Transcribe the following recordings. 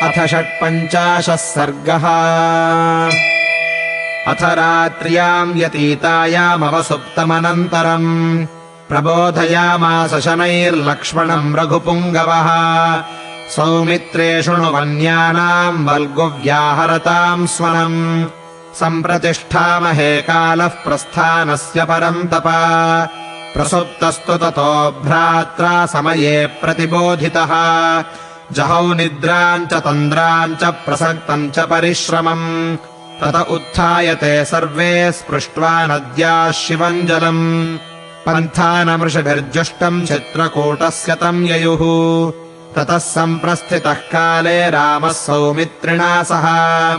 अथ 56 सर्गः। अथ रात्र्याम् व्यतीतायामवसुप्तमनन्तरम् प्रबोधयामास शनैर्लक्ष्मणम् रघुपुङ्गवः। सौमित्रे शृणु वन्यानाम् वल्गुव्याहरताम् स्वनम्। सम्प्रतिष्ठामहे कालः प्रस्थानस्य परन्तप। प्रसुप्तस्तु ततो भ्रात्रा समये प्रतिबोधितः। जहौ निद्राम् च तन्द्राम् च प्रसक्तम् च परिश्रमम्। तत उत्थाय ते सर्वे स्पृष्ट्वा नद्याः शिवम् जलम्। पन्थानमृषभिर्जुष्टम् चित्रकूटस्य तम् ययुः। ततः सम्प्रस्थितः काले रामः सौमित्रिणा सह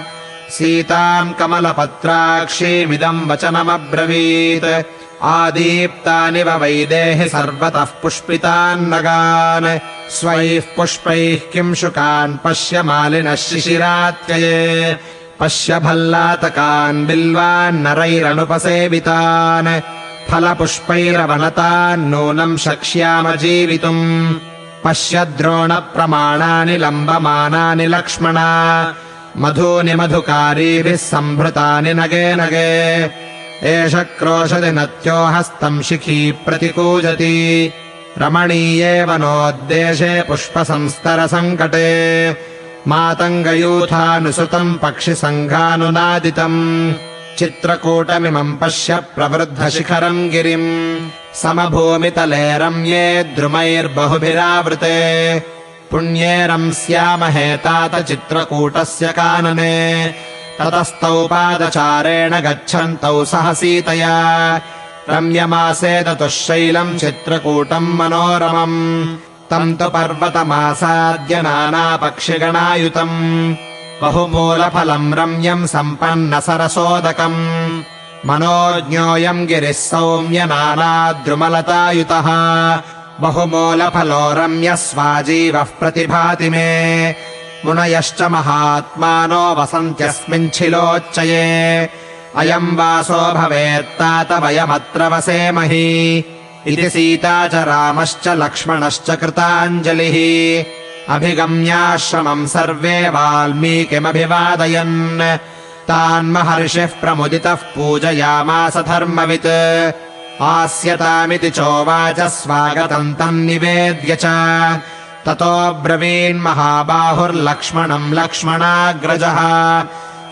सीताम् कमलपत्राक्षीमिदम् वचनमब्रवीत्। आदीप्तानिव वैदेहि सर्वतः पुष्पितान्नगान्। स्वैः पुष्पैः किंशुकान् पश्य मालिनः शिशिरात्यये। पश्य भल्लातकान् बिल्वान् नरैरनुपसेवितान्। फलपुष्पैरवनतान् नूनम् शक्ष्याम जीवितुम्। पश्य द्रोणप्रमाणानि लम्बमानानि लक्ष्मण। मधूनि मधुकारीभिः सम्भृतानि नगे नगे। एष क्रोशति नत्यो हस्तम् शिखी प्रतिकूजति। रमणीये वनोद्देशे पुष्पसंस्तरसङ्कटे। मातङ्गयूथानुसृतम् पक्षिसङ्घानुनादितम्। चित्रकूटमिमम् पश्य प्रवृद्धशिखरम् गिरिम्। समभूमितले रम्ये द्रुमैर्बहुभिरावृते। पुण्ये रंस्यामहे तात चित्रकूटस्य कानने। ततस्तौ पादचारेण गच्छन्तौ सह सीतया। रम्यमासे ततुः शैलम् चित्रकूटम् मनोरमम्। तम् तु पर्वतमासाद्य नानापक्षिगणायुतम्। बहुमूलफलम् रम्यम् सम्पन्नसरसोदकम्। मनोज्ञोऽयम् गिरिः सौम्य नानाद्रुमलतायुतः। बहुमूलफलो रम्यः स्वाजीवः प्रतिभाति मे। मुनयश्च महात्मानो वसन्त्यस्मिञ्छिलोच्चये। अयम् वासो भवेत्तात वयमत्र वसेमहि। इति सीता च रामश्च लक्ष्मणश्च कृताञ्जलिः। अभिगम्याश्रमम् सर्वे वाल्मीकिमभिवादयन्। तान्महर्षिः प्रमुदितः पूजयामास धर्मवित्। आस्यतामिति चोवाच स्वागतम् तन्निवेद्य च। ततो ब्रवीन्महाबाहुर्लक्ष्मणम् लक्ष्मणाग्रजः।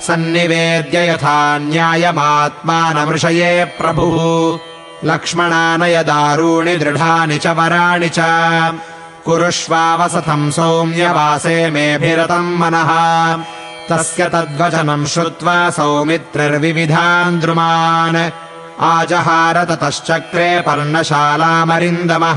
सन्निवेद्य यथा न्यायमात्मानमृषये प्रभुः। लक्ष्मणानय दारूणि दृढानि च वराणि च। कुरुष्वावसथम् सौम्यवासे मेऽभिरतम् मनः। तस्य तद्वचनम् श्रुत्वा सौमित्रिर्विविधान् द्रुमान्। आजहार ततश्चक्रे पर्णशालामरिन्दमः।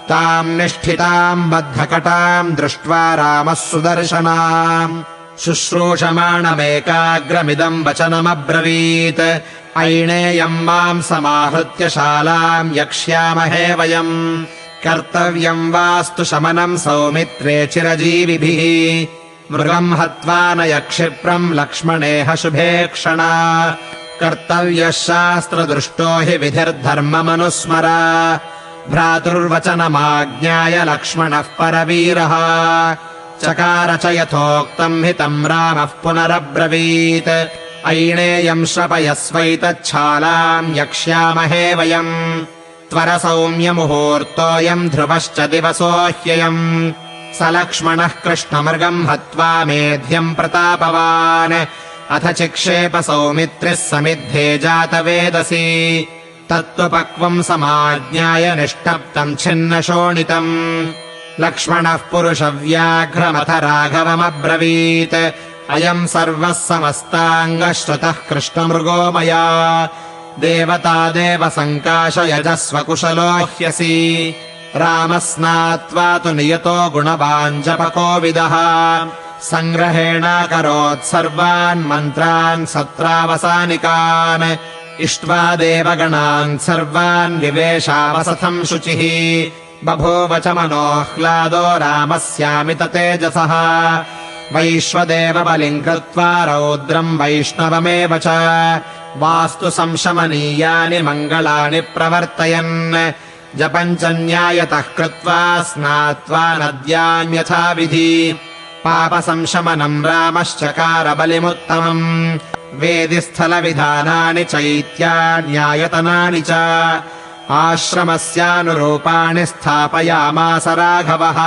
ताम् निष्ठिताम् बद्धकटाम् दृष्ट्वा रामः सुदर्शनाम्। शुश्रूषमाणमेकाग्रमिदम् वचनमब्रवीत्। ऐणेयम् माम् समाहृत्य शालाम् यक्ष्यामहे वयम्। कर्तव्यम् वास्तु शमनम् सौमित्रे चिरजीविभिः। मृगम् हत्वा नय क्षिप्रम् लक्ष्मणेह शुभे क्षणा। कर्तव्यः शास्त्रदृष्टो हि विधिर्धर्ममनुस्मर। भ्रातुर्वचनमाज्ञाय लक्ष्मणः परवीरः। चकार च यथोक्तम् हितम् रामः पुनरब्रवीत्। ऐणेयम् श्रपयस्वैतच्छालाम् यक्ष्यामहे वयम्। त्वर सौम्यमुहूर्तोऽयम् ध्रुवश्च दिवसो ह्ययम्। स लक्ष्मणः कृष्णमृगम् हत्वा मेध्यम् प्रतापवान्। अथ चिक्षेप सौमित्रिः समिद्धे जातवेदसी। तत्त्वपक्वम् समाज्ञाय निष्टप्तम् छिन्नशोणितम्। लक्ष्मणः पुरुषव्याघ्रमथ राघवमब्रवीत्। अयम् सर्वः समस्ताङ्गः श्रुतः कृष्णमृगो मया। देवतादेव सङ्काशयजस्व कुशलो ह्यसि। रामः स्नात्वा तु नियतो गुणवाञ्जपकोविदः। सङ्ग्रहेणाकरोत् सर्वान् मन्त्रान् सत्रावसानिकान्। इष्ट्वा देवगणान् सर्वान् विवेशावसथम् शुचिः। बभूव च मनोह्लादो रामस्यामित तेजसः। वैश्वदेवबलिम् कृत्वा रौद्रम् वैष्णवमेव च। वास्तु संशमनीयानि मङ्गलानि प्रवर्तयन्। जपम् च न्यायतः कृत्वा स्नात्वा नद्याम् यथाविधि। पापसंशमनम् रामश्चकार बलिमुत्तमम् वेदिस्थलविधानानि चैत्यान्यायतनानि च आश्रमस्यानुरूपाणि स्थापयामास राघवः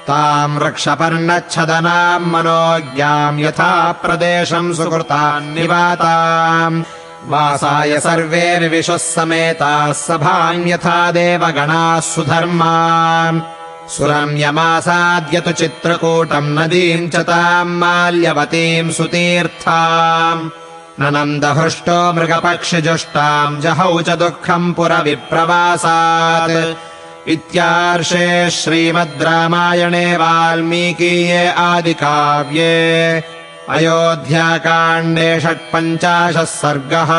ताम् रक्षपर्णच्छदनाम् मनोज्ञाम् यथा प्रदेशम् सुकृतान् निवाताम् वासाय सर्वे विविशुः समेताः सभाम् यथा देवगणाः सुधर्माम् सुरम्यमासाद्य तु चित्रकूटम् नदीम् च ताम् माल्यवतीम् सुतीर्थाम् ननन्दहृष्टो मृगपक्षिजुष्टाम् जहौ च दुःखम् पुरविप्रवासात् इत्यार्षे श्रीमद् रामायणे वाल्मीकीये आदिकाव्ये अयोध्याकाण्डे 56 सर्गः।